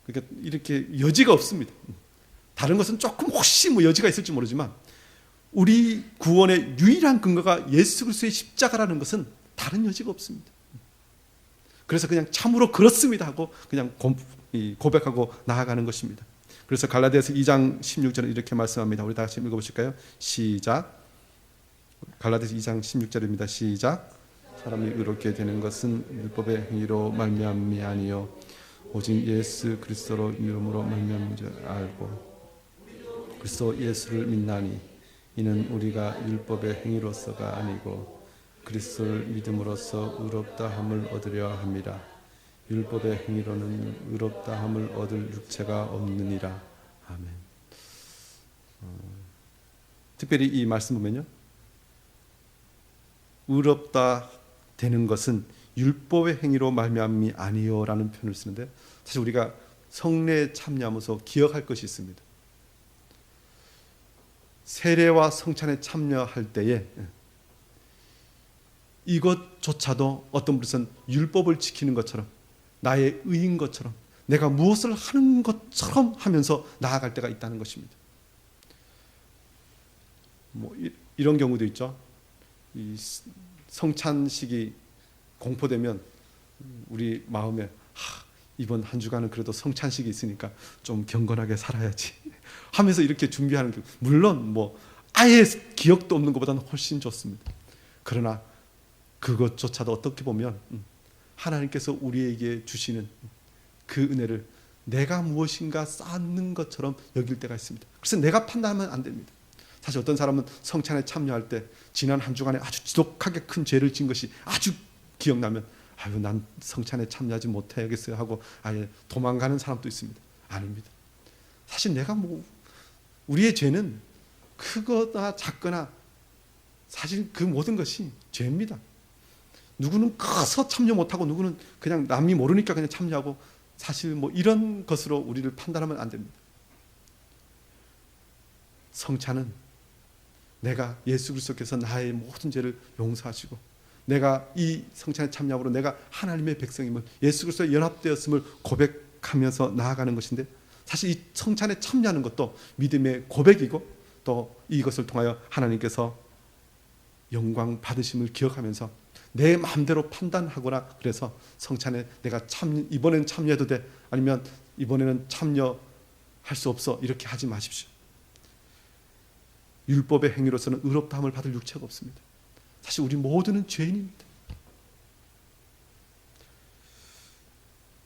A: 그러니까 이렇게 여지가 없습니다. 다른 것은 조금 혹시 여지가 있을지 모르지만 우리 구원의 유일한 근거가 예수 그리스도의 십자가라는 것은 다른 여지가 없습니다. 그래서 그냥 참으로 그렇습니다 하고 그냥 고백하고 나아가는 것입니다. 그래서 갈라디아서 2장 16절에 이렇게 말씀합니다. 우리 다 같이 읽어보실까요? 시작. 갈라디아서 2장 16절입니다. 시작. 사람이 의롭게 되는 것은 율법의 행위로 말미암이 아니요 오직 예수 그리스도로 이름으로 말미암은 줄 알고 그리스도 예수를 믿나니 이는 우리가 율법의 행위로서가 아니고 그리스도를 믿음으로써 의롭다함을 얻으려 함이라. 율법의 행위로는 의롭다함을 얻을 육체가 없느니라. 아멘. 특별히 이 말씀 보면요, 의롭다 되는 것은 율법의 행위로 말미암이 아니요라는 표현을 쓰는데 사실 우리가 성례에 참여하면서 기억할 것이 있습니다. 세례와 성찬에 참여할 때에 이것조차도 어떤 분은 율법을 지키는 것처럼 나의 의인 것처럼 내가 무엇을 하는 것처럼 하면서 나아갈 때가 있다는 것입니다. 이런 경우도 있죠. 이 성찬식이 공포되면 우리 마음에 이번 한 주간은 그래도 성찬식이 있으니까 좀 경건하게 살아야지 하면서 이렇게 준비하는 게 물론 아예 기억도 없는 것보다는 훨씬 좋습니다. 그러나 그것조차도 어떻게 보면 하나님께서 우리에게 주시는 그 은혜를 내가 무엇인가 쌓는 것처럼 여길 때가 있습니다. 그래서 내가 판단하면 안 됩니다. 사실 어떤 사람은 성찬에 참여할 때 지난 한 주간에 아주 지독하게 큰 죄를 지은 것이 아주 기억나면 난 성찬에 참여하지 못해야겠어요 하고 아예 도망가는 사람도 있습니다. 아닙니다. 사실 내가 우리의 죄는 크거나 작거나 사실 그 모든 것이 죄입니다. 누구는 커서 참여 못하고 누구는 그냥 남이 모르니까 그냥 참여하고 사실 이런 것으로 우리를 판단하면 안 됩니다. 성찬은 내가 예수 그리스도께서 나의 모든 죄를 용서하시고 내가 이 성찬에 참여함으로 내가 하나님의 백성임을 예수 그리스도에 연합되었음을 고백하면서 나아가는 것인데 사실 이 성찬에 참여하는 것도 믿음의 고백이고 또 이것을 통하여 하나님께서 영광 받으심을 기억하면서 내 마음대로 판단하거나 그래서 성찬에 내가 이번에는 참여해도 돼 아니면 이번에는 참여할 수 없어 이렇게 하지 마십시오. 율법의 행위로서는 의롭다함을 받을 육체가 없습니다. 사실 우리 모두는 죄인입니다.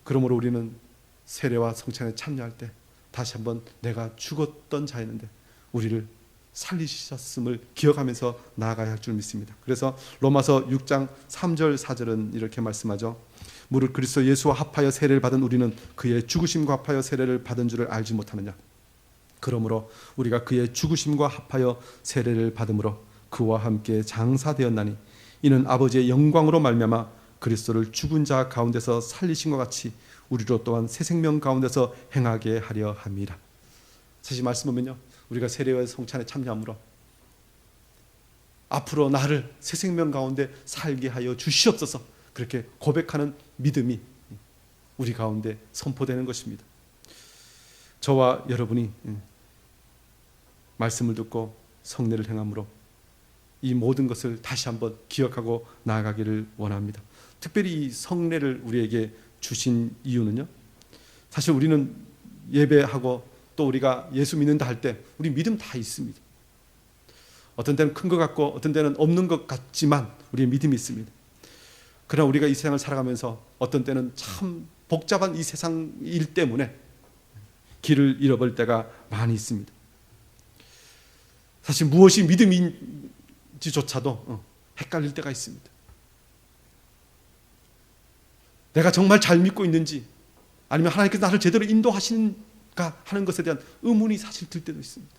A: 그러므로 우리는 세례와 성찬에 참여할 때 다시 한번 내가 죽었던 자였는데 우리를 살리셨음을 기억하면서 나아가야 할 줄 믿습니다. 그래서 로마서 6장 3절 4절은 이렇게 말씀하죠. 무릇 그리스도 예수와 합하여 세례를 받은 우리는 그의 죽으심과 합하여 세례를 받은 줄을 알지 못하느냐. 그러므로 우리가 그의 죽으심과 합하여 세례를 받음으로 그와 함께 장사되었나니 이는 아버지의 영광으로 말미암아 그리스도를 죽은 자 가운데서 살리신 것 같이 우리로 또한 새 생명 가운데서 행하게 하려 함이라. 사실 말씀 보면요, 우리가 세례와 성찬에 참여함으로 앞으로 나를 새 생명 가운데 살게 하여 주시옵소서, 그렇게 고백하는 믿음이 우리 가운데 선포되는 것입니다. 저와 여러분이 말씀을 듣고 성례를 행함으로 이 모든 것을 다시 한번 기억하고 나아가기를 원합니다. 특별히 이 성례를 우리에게 주신 이유는요, 사실 우리는 예배하고 또 우리가 예수 믿는다 할 때 우리 믿음 다 있습니다. 어떤 때는 큰 것 같고 어떤 때는 없는 것 같지만 우리의 믿음이 있습니다. 그러나 우리가 이 세상을 살아가면서 어떤 때는 참 복잡한 이 세상 일 때문에 길을 잃어버릴 때가 많이 있습니다. 사실 무엇이 믿음인지조차도 헷갈릴 때가 있습니다. 내가 정말 잘 믿고 있는지, 아니면 하나님께서 나를 제대로 인도하시는가 하는 것에 대한 의문이 사실 들 때도 있습니다.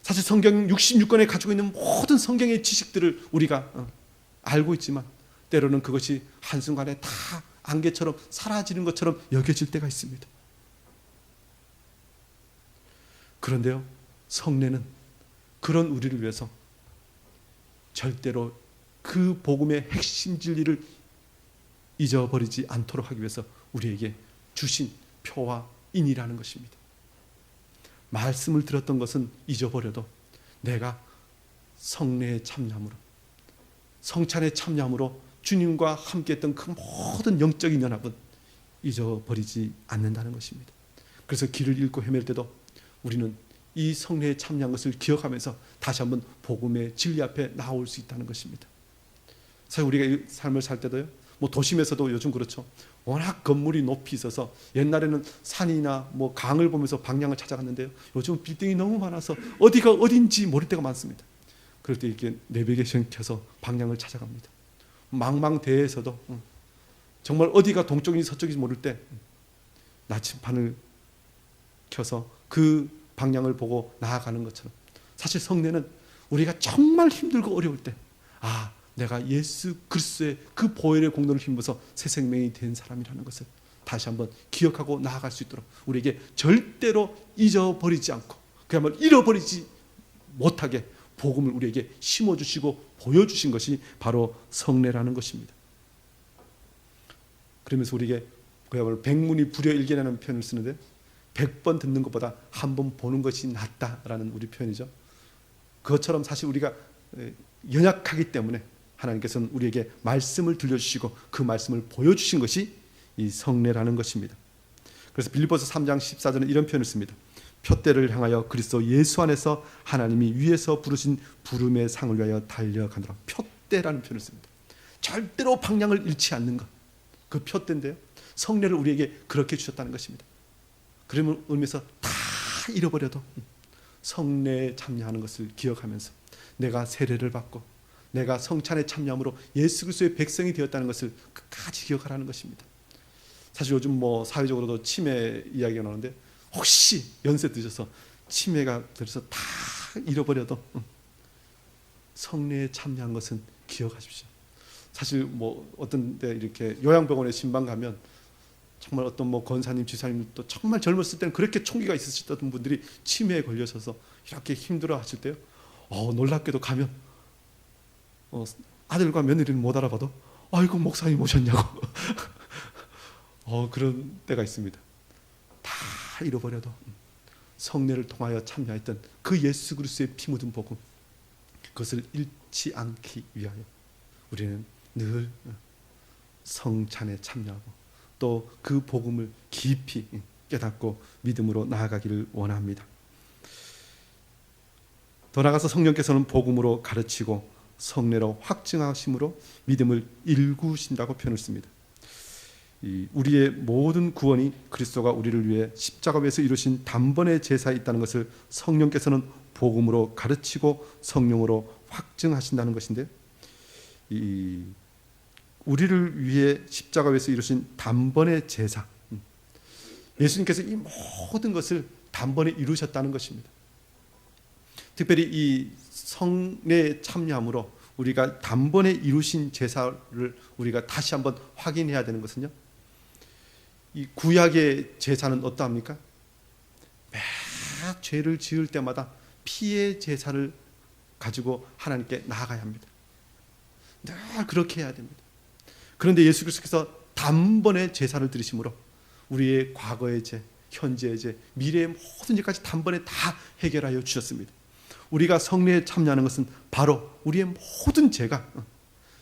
A: 사실 성경 66권에 가지고 있는 모든 성경의 지식들을 우리가 알고 있지만 때로는 그것이 한순간에 다 안개처럼 사라지는 것처럼 여겨질 때가 있습니다. 그런데요, 성례는 그런 우리를 위해서 절대로 그 복음의 핵심 진리를 잊어버리지 않도록 하기 위해서 우리에게 주신 표와 인이라는 것입니다. 말씀을 들었던 것은 잊어버려도 내가 성례에 참여함으로, 성찬에 참여함으로 주님과 함께했던 그 모든 영적인 연합은 잊어버리지 않는다는 것입니다. 그래서 길을 잃고 헤맬 때도 우리는 이 성례에 참여한 것을 기억하면서 다시 한번 복음의 진리 앞에 나올 수 있다는 것입니다. 사실 우리가 이 삶을 살 때도요, 뭐 도심에서도 요즘 그렇죠. 워낙 건물이 높이 있어서 옛날에는 산이나 뭐 강을 보면서 방향을 찾아갔는데요, 요즘 빌딩이 너무 많아서 어디가 어딘지 모를 때가 많습니다. 그럴 때 이렇게 내비게이션 켜서 방향을 찾아갑니다. 망망대해에서도 정말 어디가 동쪽인지 서쪽인지 모를 때 나침판을 켜서 그 방향을 보고 나아가는 것처럼, 사실 성례는 우리가 정말 힘들고 어려울 때, 내가 예수 그리스도의 그 보혈의 공로를 힘입어서 새 생명이 된 사람이라는 것을 다시 한번 기억하고 나아갈 수 있도록 우리에게 절대로 잊어버리지 않고 그야말로 잃어버리지 못하게 복음을 우리에게 심어주시고 보여주신 것이 바로 성례라는 것입니다. 그러면서 우리에게 그야말로 백문이 불여일견이라는 표현을 쓰는데, 100번 듣는 것보다 한 번 보는 것이 낫다라는 우리 표현이죠. 그것처럼 사실 우리가 연약하기 때문에 하나님께서는 우리에게 말씀을 들려주시고 그 말씀을 보여주신 것이 이 성례라는 것입니다. 그래서 빌립보서 3장 14절은 이런 표현을 씁니다. 표대를 향하여 그리스도 예수 안에서 하나님이 위에서 부르신 부름의 상을 위하여 달려가노라. 표대라는 표현을 씁니다. 절대로 방향을 잃지 않는 것, 그 표대인데요, 성례를 우리에게 그렇게 주셨다는 것입니다. 그러면 의미에서 다 잃어버려도 성례에 참여하는 것을 기억하면서 내가 세례를 받고 내가 성찬에 참여함으로 예수 그리스도의 백성이 되었다는 것을 끝까지 기억하라는 것입니다. 사실 요즘 뭐 사회적으로도 치매 이야기가 나오는데, 혹시 연세 드셔서 치매가 들어서 다 잃어버려도 성례에 참여한 것은 기억하십시오. 사실 뭐 어떤 데 이렇게 요양병원에 신방 가면 정말 어떤 뭐 권사님, 지사님도 정말 젊었을 때는 그렇게 총기가 있으셨던 분들이 치매에 걸려서 이렇게 힘들어 하실 때요, 놀랍게도 가면 아들과 며느리는 못 알아봐도 아이고 목사님 오셨냐고 그런 때가 있습니다. 다 잃어버려도 성례를 통하여 참여했던 그 예수 그리스도의 피 묻은 복음, 그것을 잃지 않기 위하여 우리는 늘 성찬에 참여하고 또 그 복음을 깊이 깨닫고 믿음으로 나아가기를 원합니다. 더 나아가서 성령께서는 복음으로 가르치고 성례로 확증하심으로 믿음을 일구신다고 표현을 씁니다. 우리의 모든 구원이 그리스도가 우리를 위해 십자가 위에서 이루신 단번에 제사에 있다는 것을 성령께서는 복음으로 가르치고 성령으로 확증하신다는 것인데, 우리를 위해 십자가 위에서 이루신 단번에 제사, 예수님께서 이 모든 것을 단번에 이루셨다는 것입니다. 특별히 이 성례에 참여함으로 우리가 단번에 이루신 제사를 우리가 다시 한번 확인해야 되는 것은요, 이 구약의 제사는 어떠합니까? 매 죄를 지을 때마다 피의 제사를 가지고 하나님께 나아가야 합니다. 늘 그렇게 해야 됩니다. 그런데 예수 그리스도께서 단번에 제사를 드리심으로 우리의 과거의 죄, 현재의 죄, 미래의 모든 죄까지 단번에 다 해결하여 주셨습니다. 우리가 성례에 참여하는 것은 바로 우리의 모든 죄가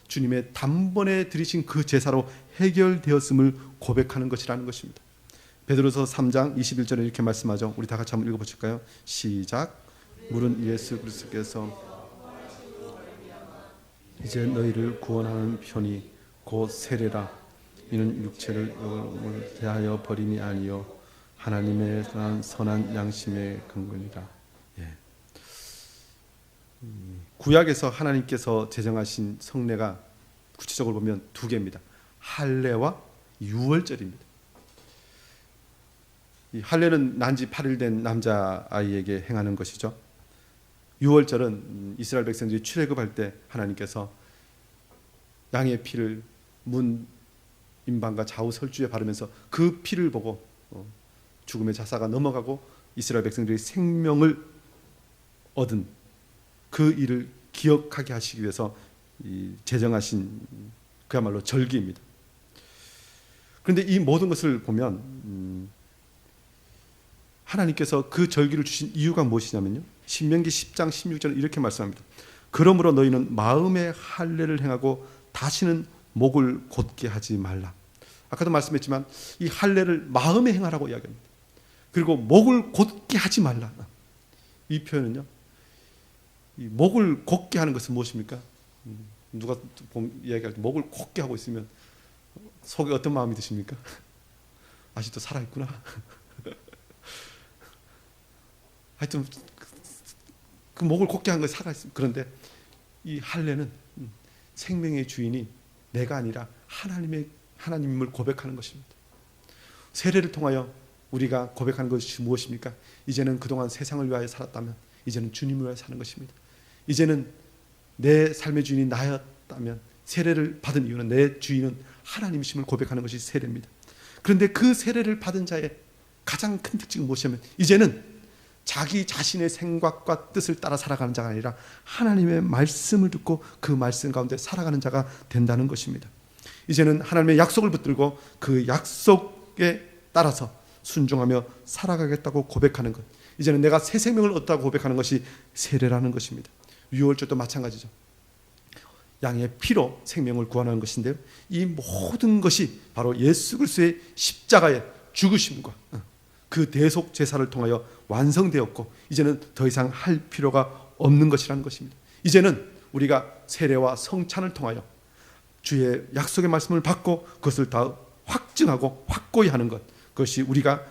A: 주님의 단번에 드리신 그 제사로 해결되었음을 고백하는 것이라는 것입니다. 베드로서 3장 21절에 이렇게 말씀하죠. 우리 다 같이 한번 읽어보실까요? 시작. 물은 예수 그리스도께서 이제 너희를 구원하는 편이 곧 세례라. 이는 육체를 대하여 버림이 아니요 하나님의 선한 양심의 근거니라. 예. 구약에서 하나님께서 제정하신 성례가 구체적으로 보면 두 개입니다. 할례와 유월절입니다. 이 할례는 난지 8일 된 남자아이에게 행하는 것이죠. 유월절은 이스라엘 백성들이 출애굽할 때 하나님께서 양의 피를 문 임방과 좌우 설주에 바르면서 그 피를 보고 죽음의 자사가 넘어가고 이스라엘 백성들이 생명을 얻은 그 일을 기억하게 하시기 위해서 제정하신 그야말로 절기입니다. 그런데 이 모든 것을 보면 하나님께서 그 절기를 주신 이유가 무엇이냐면요, 신명기 10장 16절은 이렇게 말씀합니다. 그러므로 너희는 마음의 할례를 행하고 다시는 목을 곧게 하지 말라. 아까도 말씀했지만 이 할례를 마음에 행하라고 이야기합니다. 그리고 목을 곧게 하지 말라. 이 표현은요, 이 목을 곧게 하는 것은 무엇입니까? 누가 이야기할 때 목을 곧게 하고 있으면 속에 어떤 마음이 드십니까? 아직도 살아있구나. 하여튼 그 목을 곧게 한 것이 살아있습니다. 그런데 이 할례는 생명의 주인이 내가 아니라 하나님임을 고백하는 것입니다. 세례를 통하여 우리가 고백하는 것이 무엇입니까? 이제는 그동안 세상을 위하여 살았다면 이제는 주님을 위하여 사는 것입니다. 이제는 내 삶의 주인이 나였다면 세례를 받은 이유는 내 주인은 하나님이심을 고백하는 것이 세례입니다. 그런데 그 세례를 받은 자의 가장 큰 특징은 무엇이냐면 이제는 자기 자신의 생각과 뜻을 따라 살아가는 자가 아니라 하나님의 말씀을 듣고 그 말씀 가운데 살아가는 자가 된다는 것입니다. 이제는 하나님의 약속을 붙들고 그 약속에 따라서 순종하며 살아가겠다고 고백하는 것, 이제는 내가 새 생명을 얻다고 고백하는 것이 세례라는 것입니다. 유월절도 마찬가지죠. 양의 피로 생명을 구원하는 것인데요, 이 모든 것이 바로 예수 그리스도의 십자가의 죽으심과 그 대속 제사를 통하여 완성되었고 이제는 더 이상 할 필요가 없는 것이라는 것입니다. 이제는 우리가 세례와 성찬을 통하여 주의 약속의 말씀을 받고 그것을 다 확증하고 확고히 하는 것, 그것이 우리가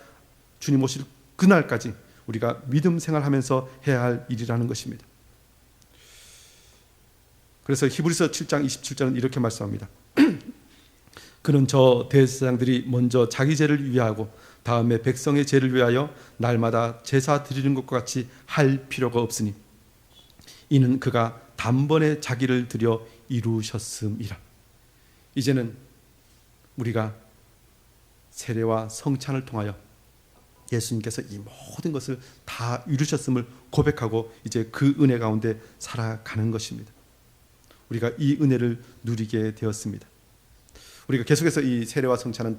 A: 주님 오실 그날까지 우리가 믿음 생활하면서 해야 할 일이라는 것입니다. 그래서 히브리서 7장 27절은 이렇게 말씀합니다. 그는 저 대제사장들이 먼저 자기 죄를 위하고 다음에 백성의 죄를 위하여 날마다 제사 드리는 것과 같이 할 필요가 없으니 이는 그가 단번에 자기를 드려 이루셨음이라. 이제는 우리가 세례와 성찬을 통하여 예수님께서 이 모든 것을 다 이루셨음을 고백하고 이제 그 은혜 가운데 살아가는 것입니다. 우리가 이 은혜를 누리게 되었습니다. 우리가 계속해서 이 세례와 성찬은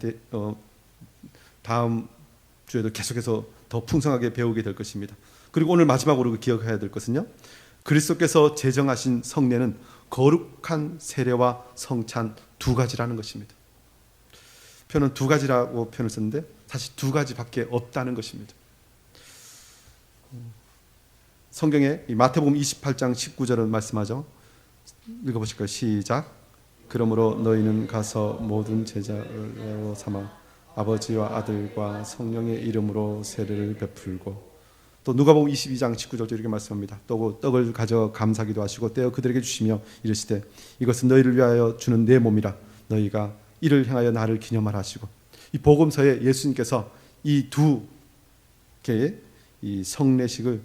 A: 다음 주에도 계속해서 더 풍성하게 배우게 될 것입니다. 그리고 오늘 마지막으로 기억해야 될 것은요, 그리스도께서 제정하신 성례는 거룩한 세례와 성찬 두 가지라는 것입니다. 표현은 두 가지라고 표현을 썼는데 사실 두 가지밖에 없다는 것입니다. 성경에 마태복음 28장 19절을 말씀하죠. 읽어보실까요? 시작. 그러므로 너희는 가서 모든 제자로 삼아 아버지와 아들과 성령의 이름으로 세례를 베풀고, 또 누가복음 22장 19절도 이렇게 말씀합니다. 또 떡을 가져 감사기도 하시고 떼어 그들에게 주시며 이르시되 이것은 너희를 위하여 주는 내 몸이라 너희가 이를 향하여 나를 기념하라 하시고, 이 복음서에 예수님께서 이 두 개의 이 성례식을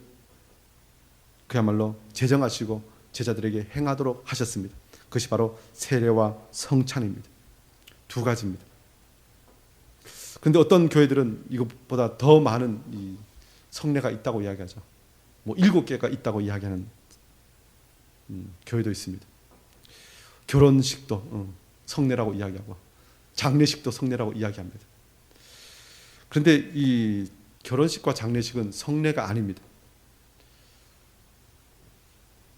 A: 그야말로 제정하시고 제자들에게 행하도록 하셨습니다. 그것이 바로 세례와 성찬입니다. 두 가지입니다. 그런데 어떤 교회들은 이것보다 더 많은 이 성례가 있다고 이야기하죠. 뭐 7개가 있다고 이야기하는 교회도 있습니다. 결혼식도 성례라고 이야기하고 장례식도 성례라고 이야기합니다. 그런데 이 결혼식과 장례식은 성례가 아닙니다.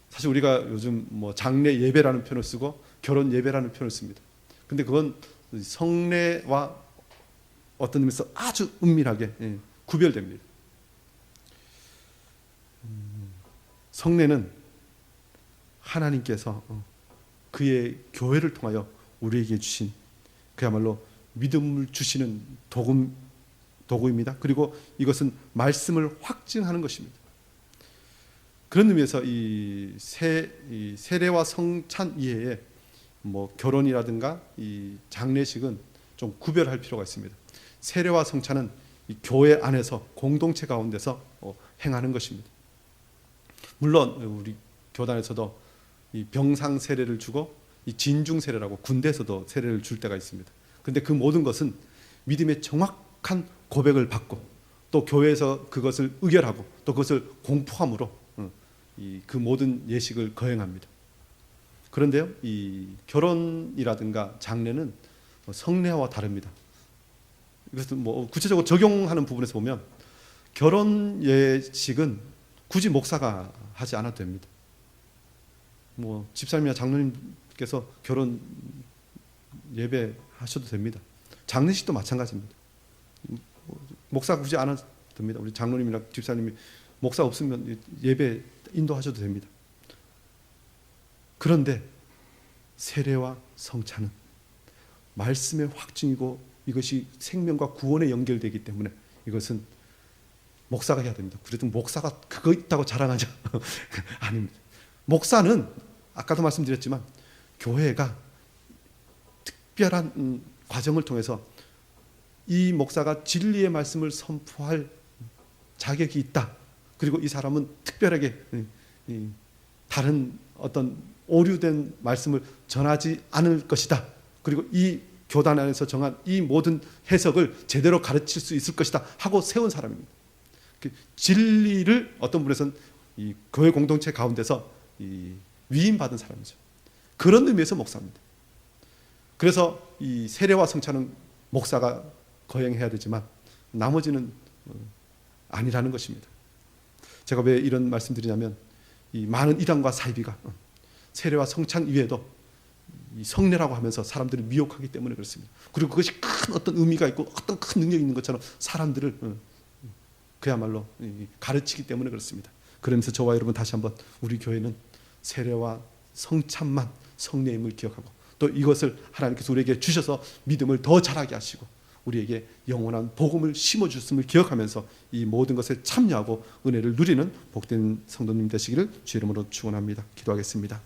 A: 사실 우리가 요즘 뭐 장례 예배라는 표현을 쓰고 결혼 예배라는 표현을 씁니다. 근데 그건 성례와 어떤 의미에서 아주 은밀하게 구별됩니다. 성례는 하나님께서 그의 교회를 통하여 우리에게 주신 그야말로 믿음을 주시는 도구입니다. 그리고 이것은 말씀을 확증하는 것입니다. 그런 의미에서 이 세례와 성찬 이외에 뭐 결혼이라든가 이 장례식은 좀 구별할 필요가 있습니다. 세례와 성찬은 이 교회 안에서 공동체 가운데서 행하는 것입니다. 물론 우리 교단에서도 이 병상 세례를 주고 이 진중 세례라고 군대에서도 세례를 줄 때가 있습니다. 그런데 그 모든 것은 믿음의 정확한 고백을 받고 또 교회에서 그것을 의결하고 또 그것을 공포함으로 그 모든 예식을 거행합니다. 그런데요, 이 결혼이라든가 장례는 성례와 다릅니다. 이것은 뭐 구체적으로 적용하는 부분에서 보면 결혼 예식은 굳이 목사가 하지 않아도 됩니다. 뭐 집사님이나 장로님께서 결혼 예배하셔도 됩니다. 장례식도 마찬가지입니다. 목사가 굳이 안 해도 됩니다. 우리 장로님이나 집사님이 목사 없으면 예배 인도하셔도 됩니다. 그런데 세례와 성찬은 말씀의 확증이고 이것이 생명과 구원에 연결되기 때문에 이것은 목사가 해야 됩니다. 그래도 목사가 그거 있다고 자랑하죠. 아닙니다. 목사는 아까도 말씀드렸지만 교회가 특별한 과정을 통해서 이 목사가 진리의 말씀을 선포할 자격이 있다. 그리고 이 사람은 특별하게 다른 어떤 오류된 말씀을 전하지 않을 것이다. 그리고 이 교단 안에서 정한 이 모든 해석을 제대로 가르칠 수 있을 것이다 하고 세운 사람입니다. 진리를 어떤 분에서는 이 교회 공동체 가운데서 위임받은 사람이죠. 그런 의미에서 목사입니다. 그래서 이 세례와 성찬은 목사가 거행해야 되지만 나머지는 아니라는 것입니다. 제가 왜 이런 말씀드리냐면 이 많은 이단과 사이비가 세례와 성찬 이외에도 이 성례라고 하면서 사람들을 미혹하기 때문에 그렇습니다. 그리고 그것이 큰 어떤 의미가 있고 어떤 큰 능력이 있는 것처럼 사람들을 그야말로 가르치기 때문에 그렇습니다. 그러면서 저와 여러분 다시 한번 우리 교회는 세례와 성찬만 성례임을 기억하고 또 이것을 하나님께서 우리에게 주셔서 믿음을 더 자라게 하시고 우리에게 영원한 복음을 심어주셨음을 기억하면서 이 모든 것에 참여하고 은혜를 누리는 복된 성도님 되시기를 주의 이름으로 축원합니다. 기도하겠습니다.